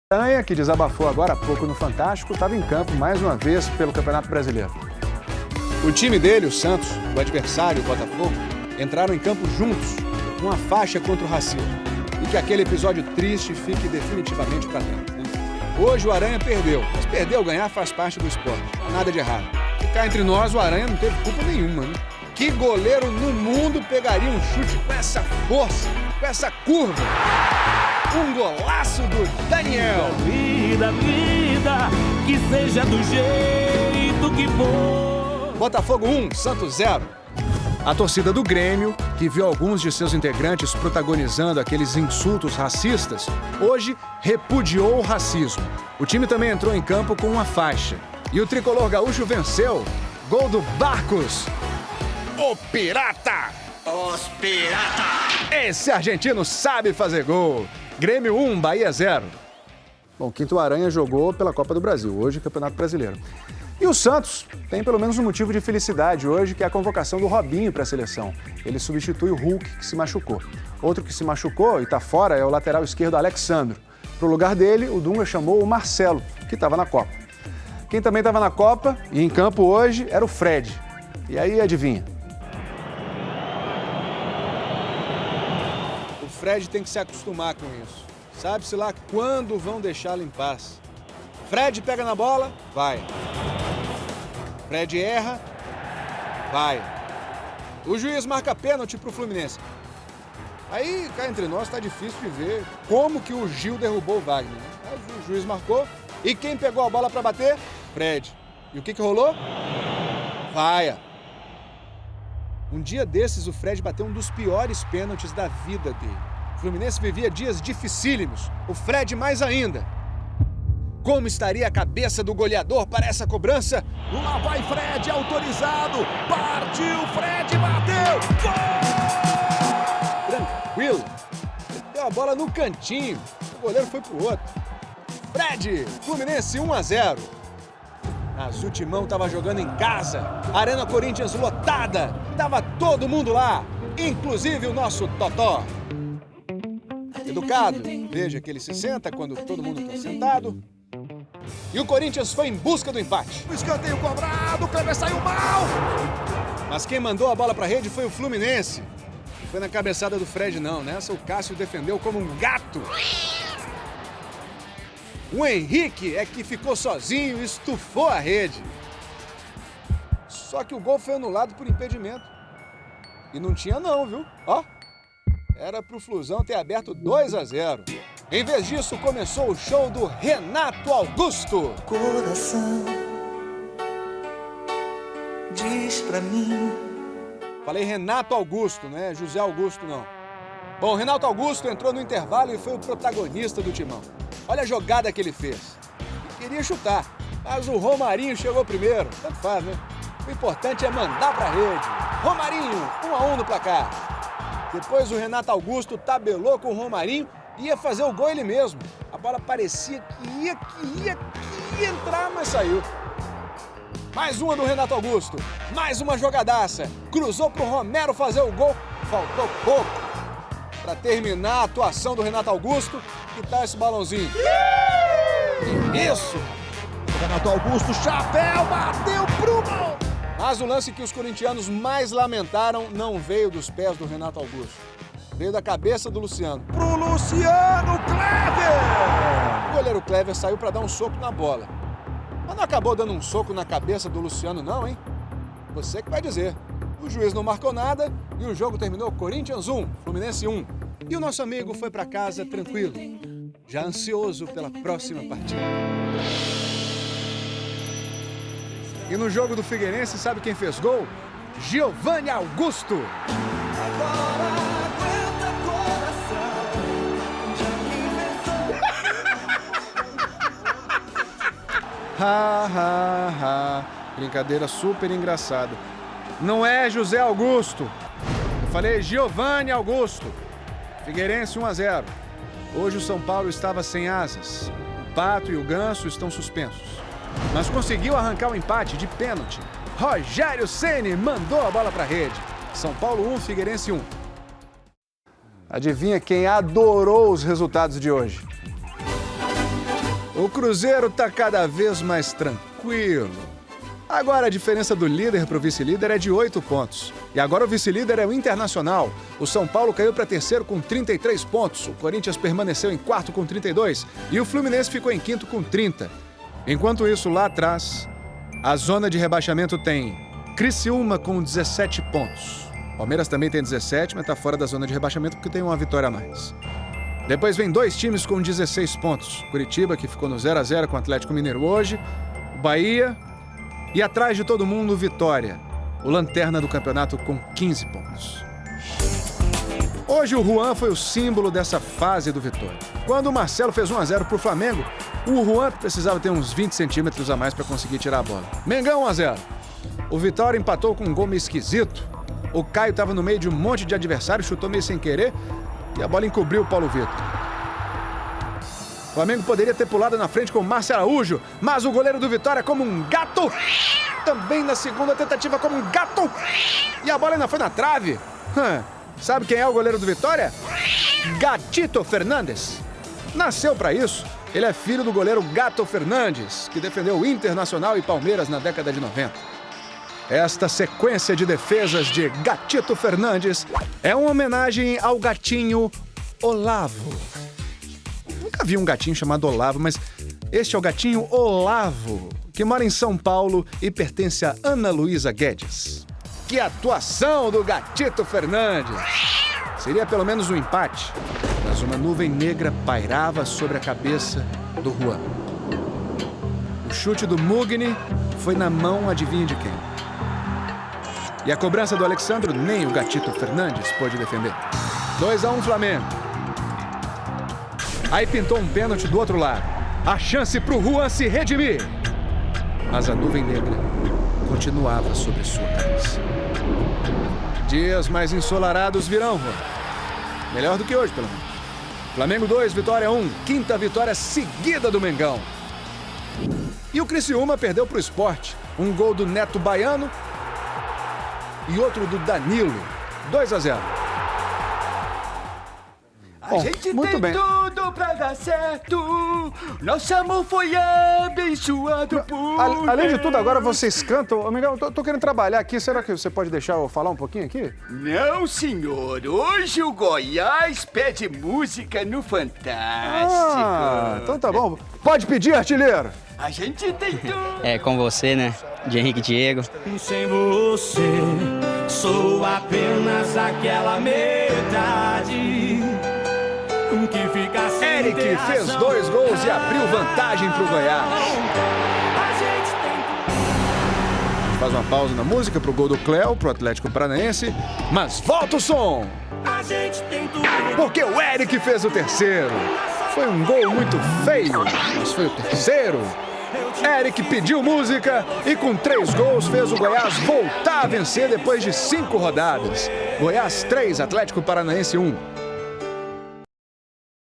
Aranha, que desabafou agora há pouco no Fantástico, estava em campo mais uma vez pelo Campeonato Brasileiro. O time dele, o Santos, o adversário, o Botafogo, entraram em campo juntos, numa faixa contra o racismo. E que aquele episódio triste fique definitivamente para trás, né? Hoje o Aranha perdeu, mas perder ou ganhar faz parte do esporte, não há nada de errado. E cá entre nós, o Aranha não teve culpa nenhuma, né? Que goleiro no mundo pegaria um chute com essa força, com essa curva? Um golaço do Daniel. Vida, que seja do jeito que for. Botafogo 1, Santos 0. A torcida do Grêmio, que viu alguns de seus integrantes protagonizando aqueles insultos racistas, hoje repudiou o racismo. O time também entrou em campo com uma faixa. E o tricolor gaúcho venceu. Gol do Barcos. O Pirata! Os Pirata! Esse argentino sabe fazer gol. Grêmio 1, Bahia 0. Bom, Quinto Aranha jogou pela Copa do Brasil, hoje Campeonato Brasileiro. E o Santos tem pelo menos um motivo de felicidade hoje, que é a convocação do Robinho para a seleção. Ele substitui o Hulk, que se machucou. Outro que se machucou e está fora é o lateral esquerdo Alexandro. Para o lugar dele, o Dunga chamou o Marcelo, que estava na Copa. Quem também estava na Copa e em campo hoje era o Fred. E aí, adivinha? O Fred tem que se acostumar com isso. Sabe-se lá quando vão deixá-lo em paz. Fred pega na bola, vai. Fred erra, vai. O juiz marca pênalti pro Fluminense. Aí, cá entre nós, tá difícil de ver como que o Gil derrubou o Wagner. Mas o juiz marcou. E quem pegou a bola para bater? Fred. E o que rolou? Vaia. Um dia desses, o Fred bateu um dos piores pênaltis da vida dele. O Fluminense vivia dias dificílimos. O Fred mais ainda. Como estaria a cabeça do goleador para essa cobrança? Lá vai Fred, autorizado. Partiu, Fred, bateu. Gol! Tranquilo. Ele deu a bola no cantinho. O goleiro foi pro outro. Fred, Fluminense 1-0. Azul Timão estava jogando em casa. Arena Corinthians lotada. Tava todo mundo lá, inclusive o nosso Totó. Educado, veja que ele se senta quando todo mundo está sentado. E o Corinthians foi em busca do empate. O escanteio cobrado, o Kleber saiu mal. Mas quem mandou a bola para a rede foi o Fluminense. Não foi na cabeçada do Fred, não. Nessa o Cássio defendeu como um gato. O Henrique é que ficou sozinho e estufou a rede. Só que o gol foi anulado por impedimento. E não tinha não, viu? Ó, era pro Flusão ter aberto 2-0. Em vez disso, começou o show do Renato Augusto. Coração, diz pra mim. Falei Renato Augusto, não é José Augusto, não. Bom, o Renato Augusto entrou no intervalo e foi o protagonista do timão. Olha a jogada que ele fez. Ele queria chutar, mas o Romarinho chegou primeiro. Tanto faz, né? O importante é mandar pra rede. Romarinho, 1-1 no placar. Depois o Renato Augusto tabelou com o Romarinho e ia fazer o gol ele mesmo. A bola parecia que ia entrar, mas saiu. Mais uma do Renato Augusto. Mais uma jogadaça. Cruzou pro Romero fazer o gol. Faltou pouco para terminar a atuação do Renato Augusto. Que tal esse balãozinho? Isso! O Renato Augusto, chapéu, bateu pro gol. Mas o lance que os corintianos mais lamentaram não veio dos pés do Renato Augusto. Veio da cabeça do Luciano. Pro Luciano Kleber! O goleiro Kleber saiu para dar um soco na bola. Mas não acabou dando um soco na cabeça do Luciano não, hein? Você que vai dizer. O juiz não marcou nada e o jogo terminou Corinthians 1, Fluminense 1. E o nosso amigo foi para casa tranquilo, já ansioso pela próxima partida. E no jogo do Figueirense, sabe quem fez gol? Giovanni Augusto. Agora aguenta coração. Ha, ha, ha. Brincadeira super engraçada. Não é José Augusto. Eu falei Giovanni Augusto. Figueirense 1-0. Hoje o São Paulo estava sem asas. O Pato e o Ganso estão suspensos. Mas conseguiu arrancar o empate de pênalti. Rogério Ceni mandou a bola para a rede. São Paulo 1, Figueirense 1. Adivinha quem adorou os resultados de hoje? O Cruzeiro tá cada vez mais tranquilo. Agora a diferença do líder para o vice-líder é de 8 pontos. E agora o vice-líder é o Internacional. O São Paulo caiu para terceiro com 33 pontos. O Corinthians permaneceu em quarto com 32. E o Fluminense ficou em quinto com 30. Enquanto isso, lá atrás, a zona de rebaixamento tem Criciúma com 17 pontos. Palmeiras também tem 17, mas está fora da zona de rebaixamento porque tem uma vitória a mais. Depois vem 2 times com 16 pontos. Curitiba, que ficou no 0-0 com o Atlético Mineiro hoje. O Bahia. E atrás de todo mundo, Vitória. O lanterna do campeonato com 15 pontos. Hoje o Juan foi o símbolo dessa fase do Vitória. Quando o Marcelo fez 1-0 pro Flamengo, o Juan precisava ter uns 20 centímetros a mais para conseguir tirar a bola. Mengão 1-0. O Vitória empatou com um gol meio esquisito. O Caio estava no meio de um monte de adversários, chutou meio sem querer e a bola encobriu o Paulo Vitor. O Flamengo poderia ter pulado na frente com o Márcio Araújo, mas o goleiro do Vitória, como um gato, também na segunda tentativa como um gato, e a bola ainda foi na trave. Sabe quem é o goleiro do Vitória? Gatito Fernandes. Nasceu para isso. Ele é filho do goleiro Gato Fernandes, que defendeu o Internacional e Palmeiras na década de 90. Esta sequência de defesas de Gatito Fernandes é uma homenagem ao gatinho Olavo. Nunca vi um gatinho chamado Olavo, mas este é o gatinho Olavo, que mora em São Paulo e pertence a Ana Luísa Guedes. Que atuação do Gatito Fernandes! Seria pelo menos um empate, mas uma nuvem negra pairava sobre a cabeça do Juan. O chute do Mugni foi na mão, adivinha de quem? E a cobrança do Alexandro nem o Gatito Fernandes pôde defender. 2-1 Flamengo. Aí pintou um pênalti do outro lado. A chance pro Juan se redimir. Mas a nuvem negra continuava sobre sua cabeça. Dias mais ensolarados virão, Juan. Melhor do que hoje, pelo menos. Flamengo 2, Vitória 1. Quinta vitória seguida do Mengão. E o Criciúma perdeu pro Sport. Um gol do Neto Baiano e outro do Danilo. 2-0. A gente muito tem tudo pra dar certo. Nosso amor foi abençoado por Além de tudo, agora vocês cantam. Amigão, eu tô querendo trabalhar aqui. Será que você pode deixar eu falar um pouquinho aqui? Não, senhor. Hoje o Goiás pede música no Fantástico. Então tá bom. Pode pedir, artilheiro. A gente tem tudo. É com você, né? De Henrique Diego. Sem você, sou apenas aquela metade que fica sem Eric fez 2 gols e abriu vantagem pro Goiás. A gente faz uma pausa na música pro gol do Cléo, pro Atlético Paranaense, mas volta o som! Porque o Eric fez o terceiro. Foi um gol muito feio, mas foi o terceiro. Eric pediu música e com 3 gols fez o Goiás voltar a vencer depois de 5 rodadas. Goiás 3, Atlético Paranaense 1.